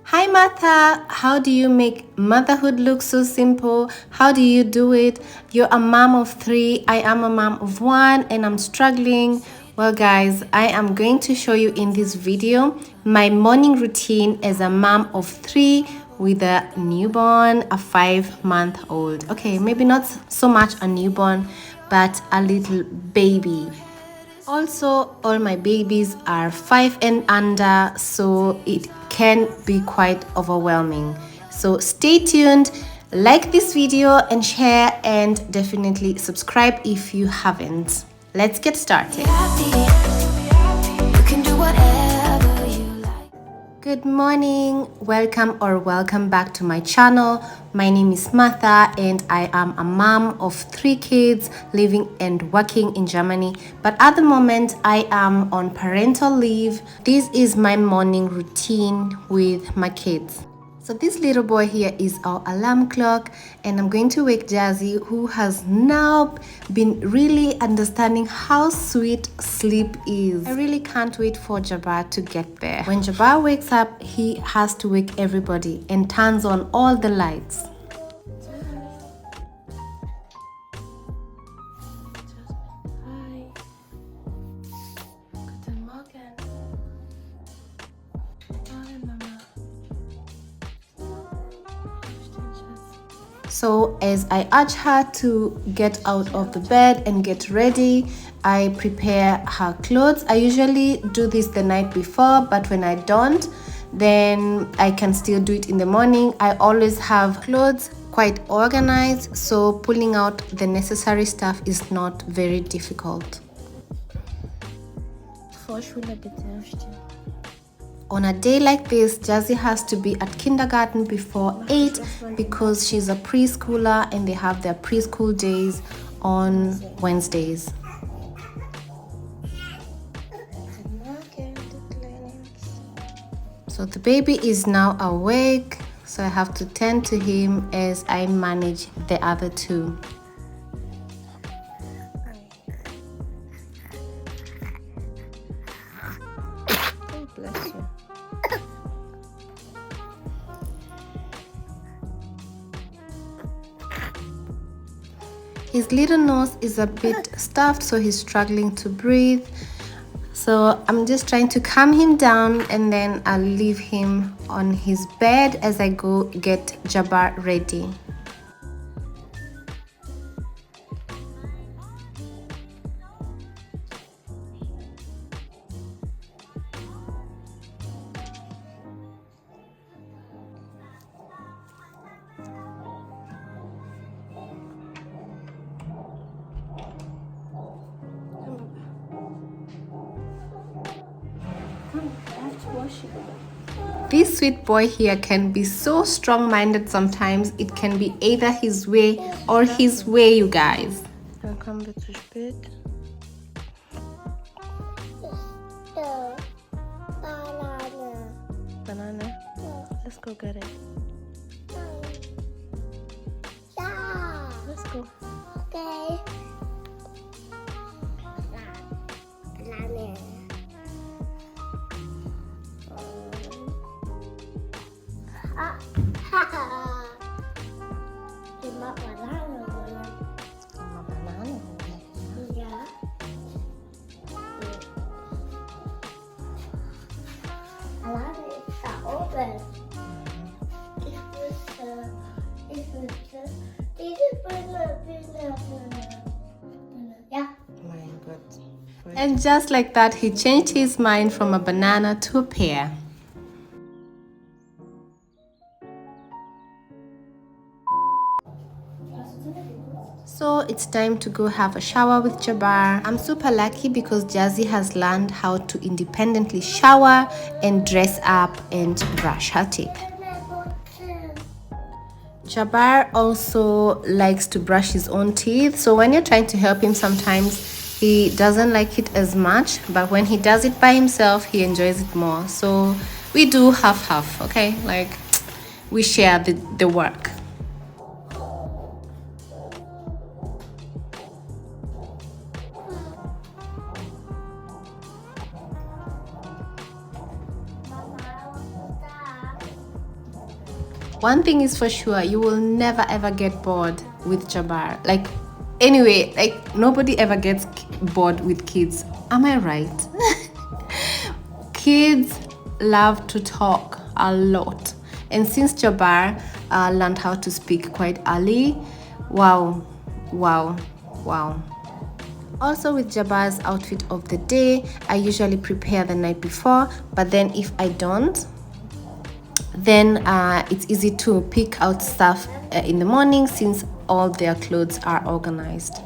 Hi Martha, how do you make motherhood look so simple? How do you do it? You're a mom of 3, I am a mom of 1, and I'm struggling. Well guys, I am going to show you in this video my morning routine as a mom of 3 with a newborn, a 5-month-old. Okay, maybe not so much a newborn, but a little baby. Also, all my babies are 5 and under, so it can be quite overwhelming. So stay tuned, like this video and share, and definitely subscribe if you haven't. Let's get started. Good morning, welcome back to my channel. My name is Martha and I am a mom of 3 kids living and working in Germany, but at the moment I am on parental leave. This is my morning routine with my kids. So this little boy here is our alarm clock, and I'm going to wake Jazzy, who has now been really understanding how sweet sleep is. I really can't wait for Jabbar to get there. When Jabbar wakes up, he has to wake everybody and turns on all the lights. So as I urge her to get out of the bed and get ready, I prepare her clothes. I usually do this the night before, but when I don't, then I can still do it in the morning. I always have clothes quite organized, so pulling out the necessary stuff is not very difficult. On a day like this, Jazzy has to be at kindergarten before 8 because she's a preschooler and they have their preschool days on Wednesdays. So the baby is now awake, so I have to tend to him as I manage the other 2. Bless you. His little nose is a bit stuffed, so he's struggling to breathe. So I'm just trying to calm him down, and then I'll leave him on his bed as I go get Jabbar ready. This sweet boy here can be so strong-minded sometimes. It can be either his way or his way, you guys. Dann kommen wir zu spät. Banana? Let's go get it. Let's go. Okay. And just like that, he changed his mind from a banana to a pear. So it's time to go have a shower with Jabbar. I'm super lucky because Jazzy has learned how to independently shower and dress up and brush her teeth. Jabbar also likes to brush his own teeth, so when you're trying to help him, sometimes he doesn't like it as much, but when he does it by himself, he enjoys it more. So we do half-half, okay? Like, we share the work. One thing is for sure, you will never ever get bored with Jabbar. Like, anyway, like nobody ever gets bored with kids. Am I right? Kids love to talk a lot. And since Jabbar learned how to speak quite early, wow, wow, wow. Also with Jabbar's outfit of the day, I usually prepare the night before, but then if I don't, then it's easy to pick out stuff in the morning since all their clothes are organized.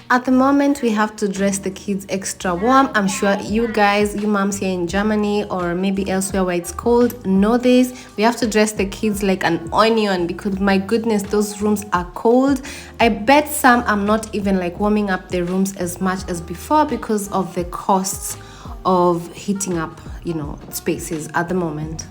At the moment, we have to dress the kids extra warm. I'm sure you guys, you moms here in Germany or maybe elsewhere where it's cold, know this. We have to dress the kids like an onion because my goodness, those rooms are cold. I bet some are not even like warming up their rooms as much as before because of the costs of heating up, spaces at the moment.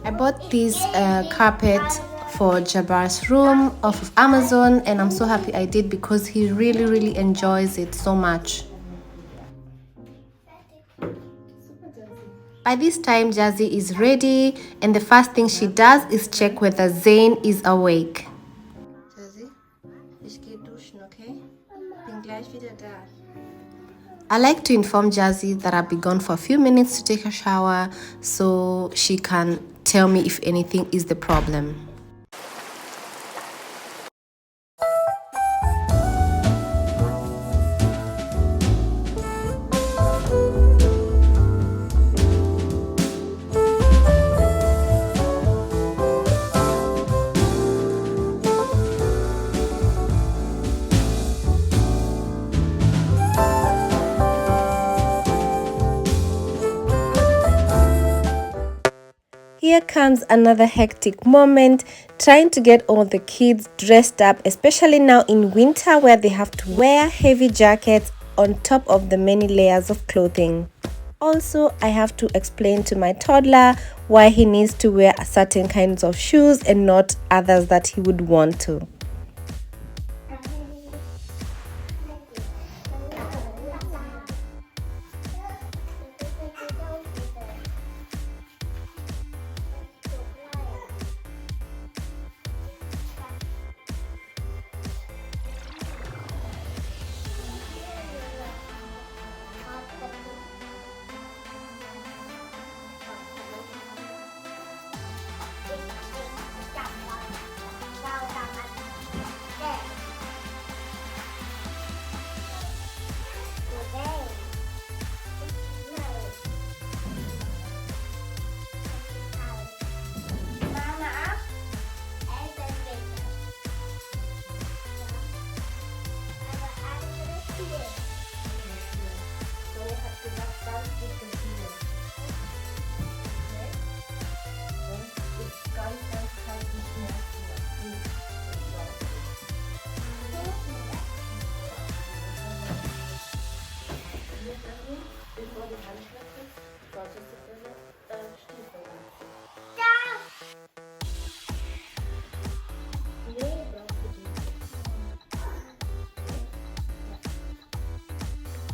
I bought this carpet for Jabbar's room off of Amazon, and I'm so happy I did because he really enjoys it so much. By this time, Jazzy is ready, and the first thing she does is check whether Zane is awake. Jazzy, ich gehe duschen, okay? Bin gleich wieder da. I like to inform Jazzy that I'll be gone for a few minutes to take a shower so she can tell me if anything is the problem. Here comes another hectic moment, trying to get all the kids dressed up, especially now in winter where they have to wear heavy jackets on top of the many layers of clothing. Also, I have to explain to my toddler why he needs to wear certain kinds of shoes and not others that he would want to.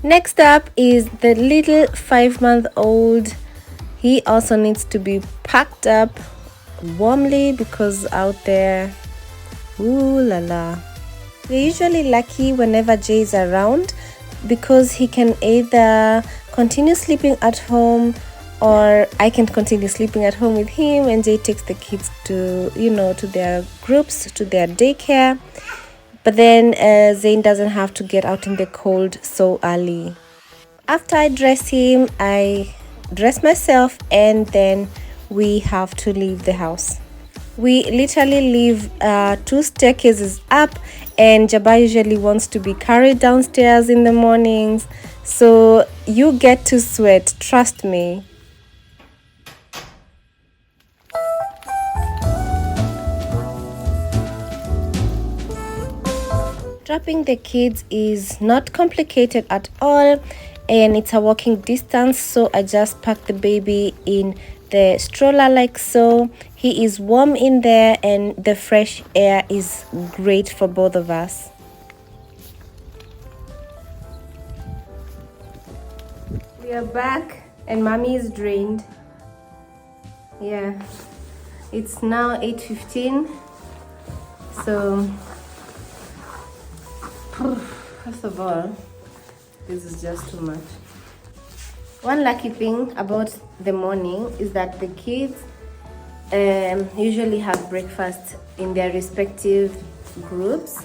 Next up is the little 5-month-old. He also needs to be packed up warmly because out there, ooh la la. We're usually lucky whenever Jay is around because he can either continue sleeping at home, or I can continue sleeping at home with him, and Jay takes the kids to, to their groups, to their daycare. But then Zayn doesn't have to get out in the cold so early. After I dress him, I dress myself, and then we have to leave the house. We literally live 2 staircases up, and Jabba usually wants to be carried downstairs in the mornings. So you get to sweat, trust me. Dropping the kids is not complicated at all, and it's a walking distance, so I just pack the baby in the stroller like so. He is warm in there, and the fresh air is great for both of us. We are back, and mommy is drained. Yeah, it's now 8:15, so first of all, this is just too much. One lucky thing about the morning is that the kids usually have breakfast in their respective groups,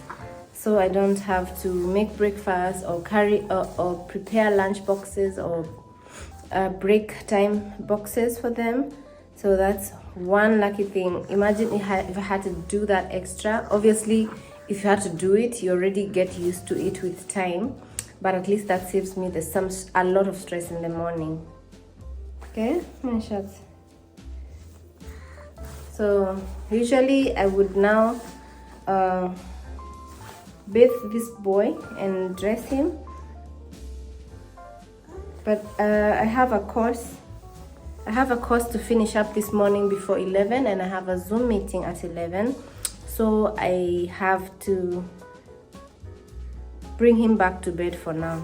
so I don't have to make breakfast or carry or prepare lunch boxes or break time boxes for them. So that's one lucky thing. Imagine if I had to do that extra. Obviously, if you had to do it, you already get used to it with time, but at least that saves me a lot of stress in the morning. Okay, my shots. So usually I would now bathe this boy and dress him, but I have a course to finish up this morning before 11, and I have a Zoom meeting at 11, so I have to bring him back to bed for now.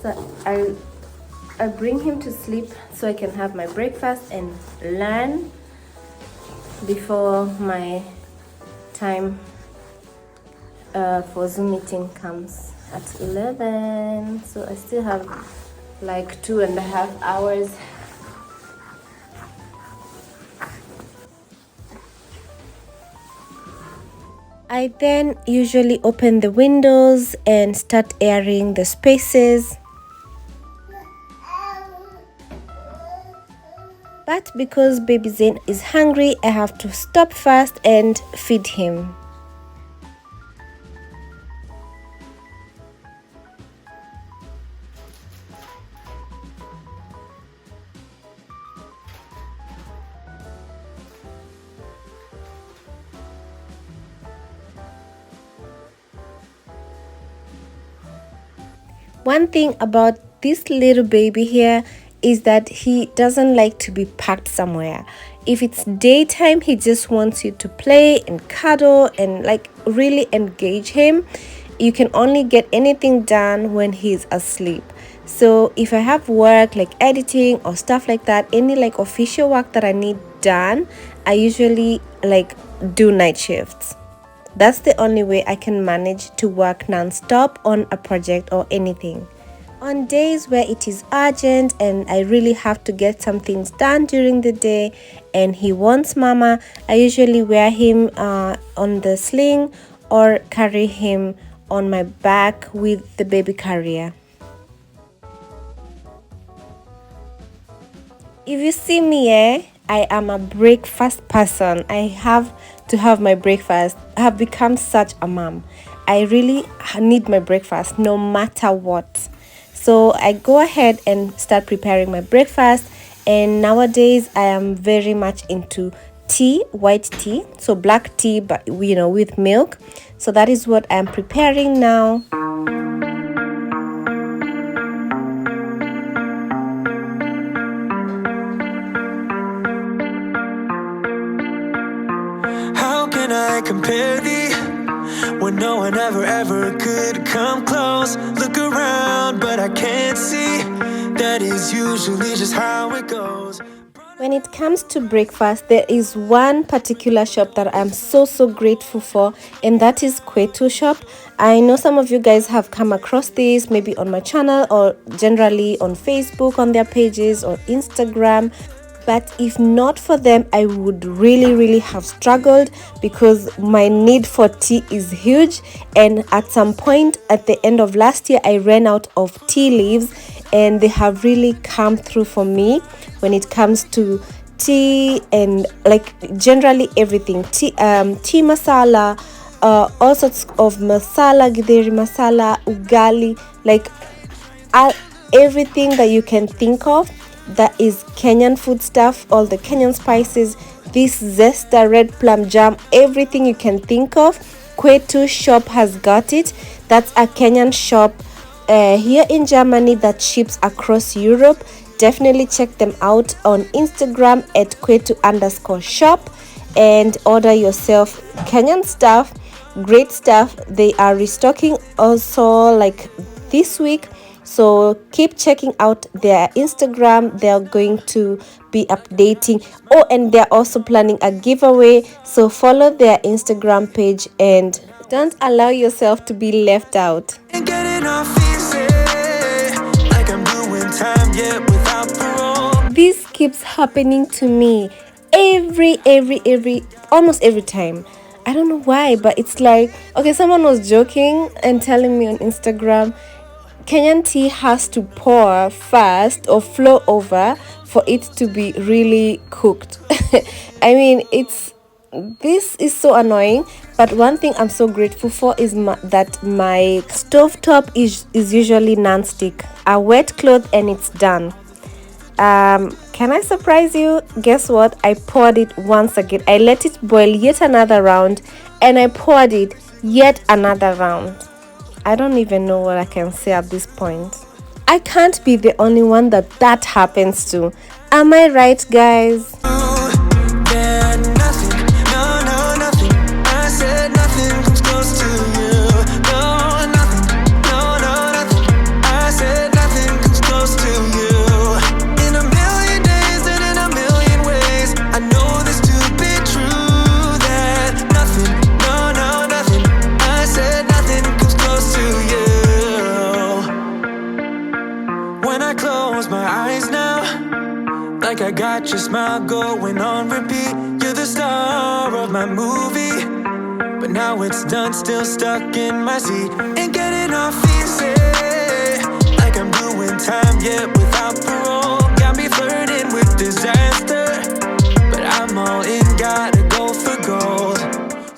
So I bring him to sleep so I can have my breakfast and learn before my time for Zoom meeting comes at 11. So I still have like 2.5 hours. I then usually open the windows and start airing the spaces. But because baby Zayn is hungry, I have to stop first and feed him. One thing about this little baby here is that he doesn't like to be packed somewhere. If it's daytime, he just wants you to play and cuddle and like really engage him. You can only get anything done when he's asleep. So if I have work like editing or stuff like that, any like official work that I need done, I usually like do night shifts. That's the only way I can manage to work non-stop on a project or anything. On days where it is urgent and I really have to get some things done during the day and he wants mama, I usually wear him on the sling or carry him on my back with the baby carrier. If you see me, I am a breakfast person. I have to have my breakfast. I have become such a mom. I really need my breakfast no matter what. So I go ahead and start preparing my breakfast. And nowadays I am very much into tea, white tea. So black tea, but with milk. So that is what I'm preparing now. How can I compare thee when no one ever could come close? Look around, but I can't see. That is usually just how it goes. When it comes to breakfast, there is one particular shop that I'm so grateful for, and that is Kwetu shop. I know some of you guys have come across this maybe on my channel or generally on Facebook on their pages or Instagram. But if not for them, I would really have struggled, because my need for tea is huge. And at some point at the end of last year, I ran out of tea leaves, and they have really come through for me when it comes to tea and like generally everything. Tea masala, all sorts of masala, githeri masala, ugali, like everything that you can think of that is Kenyan food stuff, all the Kenyan spices, this zesta, red plum jam, everything you can think of. Kwetu shop has got it. That's a Kenyan shop here in Germany that ships across Europe. Definitely check them out on Instagram at Kwetu_shop and order yourself Kenyan stuff. Great stuff. They are restocking also like this week. So keep checking out their Instagram. They're going to be updating. Oh, and they're also planning a giveaway. So follow their Instagram page and don't allow yourself to be left out. Ain't getting off easy, like I'm doing time yet without parole. This keeps happening to me almost every time. I don't know why, but it's like, okay, someone was joking and telling me on Instagram, Kenyan tea has to pour first or flow over for it to be really cooked. I mean, this is so annoying, but one thing I'm so grateful for is that my stovetop is usually non-stick. A wet cloth and it's done. Can I surprise you? Guess what? I poured it once again. I let it boil yet another round, and I poured it yet another round. I don't even know what I can say at this point. I can't be the only one that happens to. Am I right, guys? Yeah, nothing, no, nothing. I said nothing comes close to you. No, nothing, no, nothing. I said nothing comes close to you. In a million days and in a million ways, I know this to be true. That nothing, no, nothing. I said nothing comes close to you. When I close my eyes now, like I got your smile going on repeat. You're the star of my movie, but now it's done, still stuck in my seat. Ain't getting off easy, like I'm doing time yet without parole. Got me flirting with disaster, but I'm all in, gotta go for gold.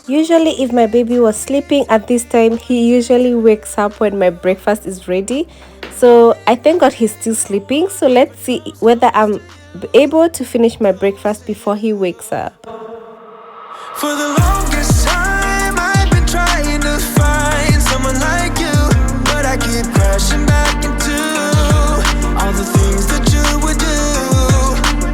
Usually if my baby was sleeping at this time, he usually wakes up when my breakfast is ready. So I thank God he's still sleeping. So let's see whether I'm able to finish my breakfast before he wakes up. For the longest time, I've been trying to find someone like you, but I keep crashing back into all the things that you would do.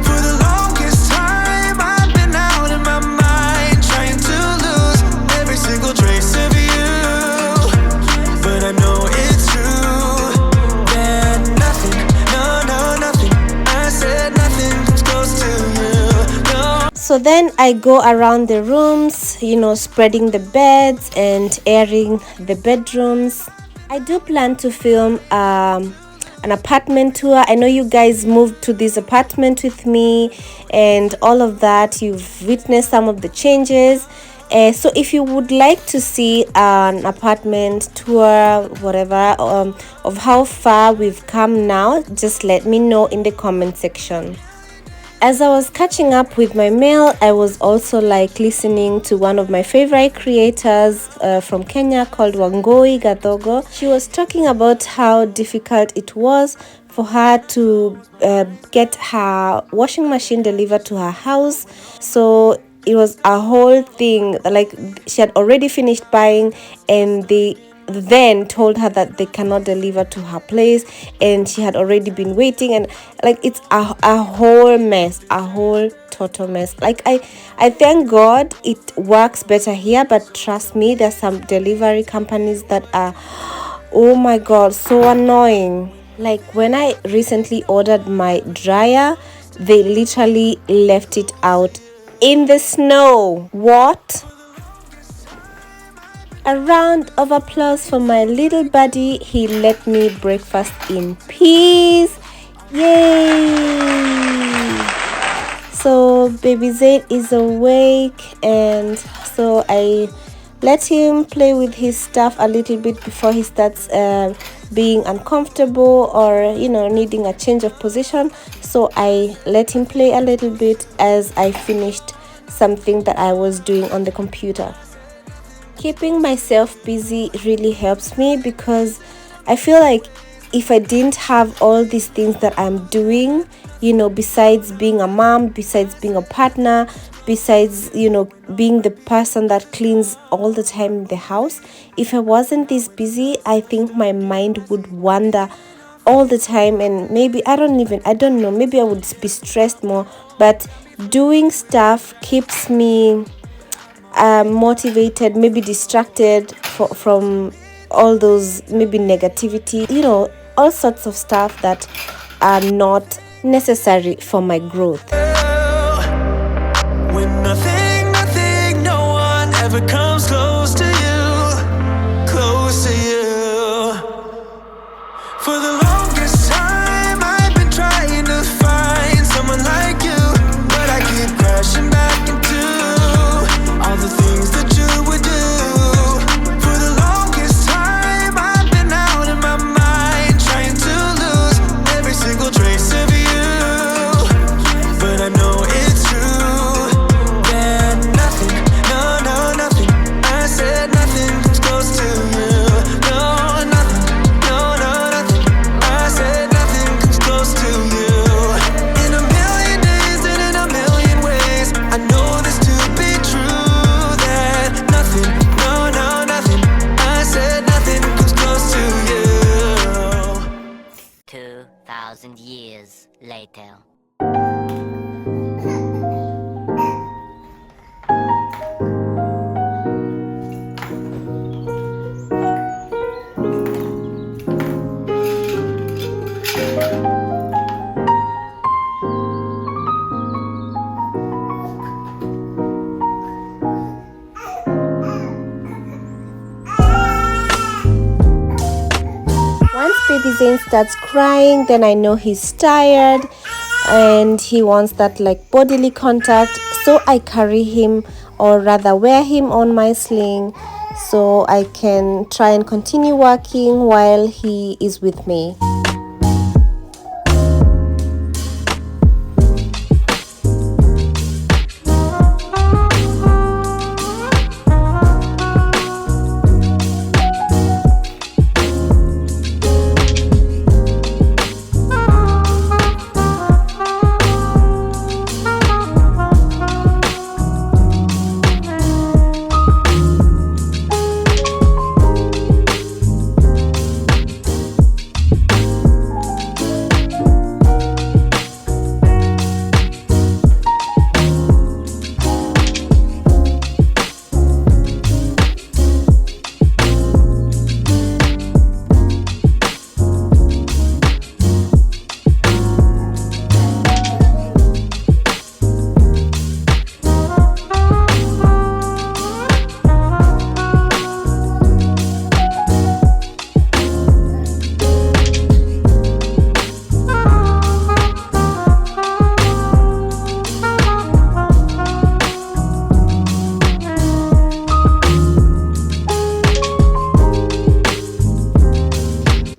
For the longest time, I've been out of my mind, trying to lose every single trace of you. But I know it's true that nothing, no, nothing. I said nothing comes close to you. No. So then I go around the rooms, spreading the beds and airing the bedrooms. I do plan to film an apartment tour. I know you guys moved to this apartment with me and all of that. You've witnessed some of the changes. So if you would like to see an apartment tour, whatever, of how far we've come now, just let me know in the comment section. As I was catching up with my meal, I was also listening to one of my favorite creators from Kenya called Wangoi Gathogo. She was talking about how difficult it was for her to get her washing machine delivered to her house. So it was a whole thing. She had already finished buying, and they then told her that they cannot deliver to her place, and she had already been waiting, and it's a whole mess, a whole total mess. I thank God it works better here, but trust me, there's some delivery companies that are, oh my God, so annoying. Like when I recently ordered my dryer, they literally left it out in the snow. What? A round of applause for my little buddy. He let me breakfast in peace. Yay! So baby Zaid is awake, and so I let him play with his stuff a little bit before he starts being uncomfortable or needing a change of position. So I let him play a little bit as I finished something that I was doing on the computer. Keeping myself busy really helps me, because I feel like if I didn't have all these things that I'm doing, besides being a mom, besides being a partner, besides being the person that cleans all the time in the house, if I wasn't this busy, I think my mind would wander all the time, and maybe I don't know, maybe I would be stressed more. But doing stuff keeps me motivated, maybe distracted from all those maybe negativity, all sorts of stuff that are not necessary for my growth. When nothing, no one ever comes close to you, close to you. For the longest time, I've been trying to find someone like you, but I keep crashing back into all the things that you would do. For the longest time, I've been out of my mind, trying to lose every single trace of you. But I know it's true that nothing, no, nothing, I said nothing comes close to you. No, nothing, no, nothing, I said nothing comes close to you. In a million days and in a million ways, I know this to be true, that nothing, no, nothing, I said nothing comes close to you. 2,000 years later. Once baby Zane starts crying, then I know he's tired and he wants that like bodily contact. So I carry him, or rather wear him on my sling, so I can try and continue working while he is with me.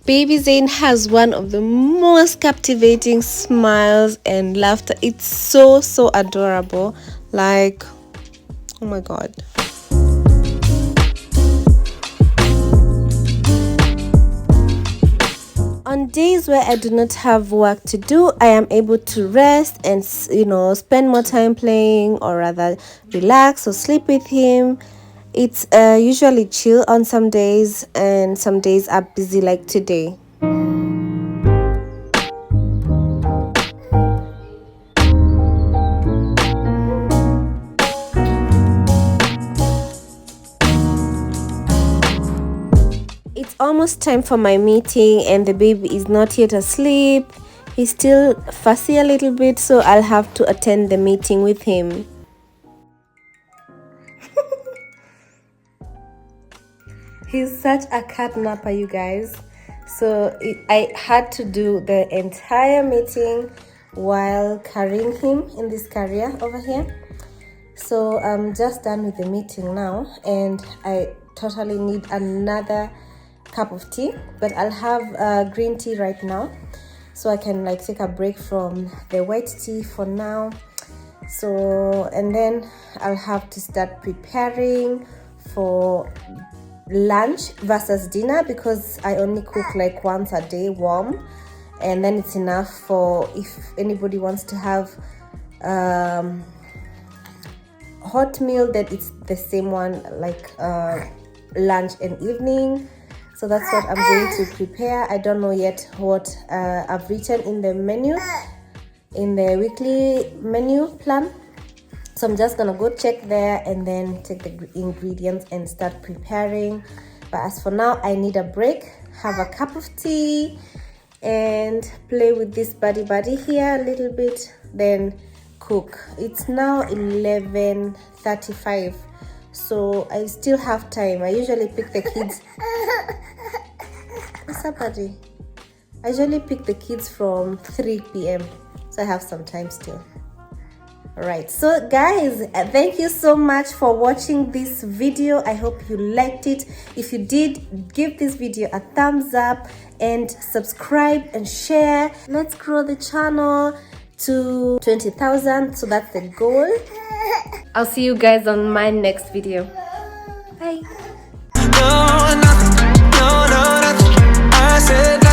Baby Zane has one of the most captivating smiles and laughter. It's so adorable. Like, oh my god. On days where I do not have work to do, I am able to rest and spend more time playing, or rather relax or sleep with him. It's usually chill on some days, and some days are busy like today. It's almost almost time for my meeting and the baby is not yet asleep. He's still fussy a little bit, so I'll have to attend the meeting with him. He's such a cat napper, you guys. So I had to do the entire meeting while carrying him in this carrier over here. So I'm just done with the meeting now, and I totally need another cup of tea, but I'll have green tea right now, so I can like take a break from the white tea for now. So, and then I'll have to start preparing for lunch versus dinner, because I only cook like once a day warm, and then it's enough for if anybody wants to have hot meal, that it's the same one like lunch and evening. So that's what I'm going to prepare. I don't know yet what I've written in the menu, in the weekly menu plan. So I'm just gonna go check there and then take the ingredients and start preparing. But as for now, I need a break, have a cup of tea, and play with this buddy here a little bit, then cook. It's now 11:35, so I still have time. I usually pick the kids. What's up, buddy? I usually pick the kids from 3 p.m, so I have some time still. Alright, so guys, thank you so much for watching this video. I hope you liked it. If you did, give this video a thumbs up and subscribe and share. Let's grow the channel to 20,000, so that's the goal. I'll see you guys on my next video. Bye. No, nothing. No, nothing. I said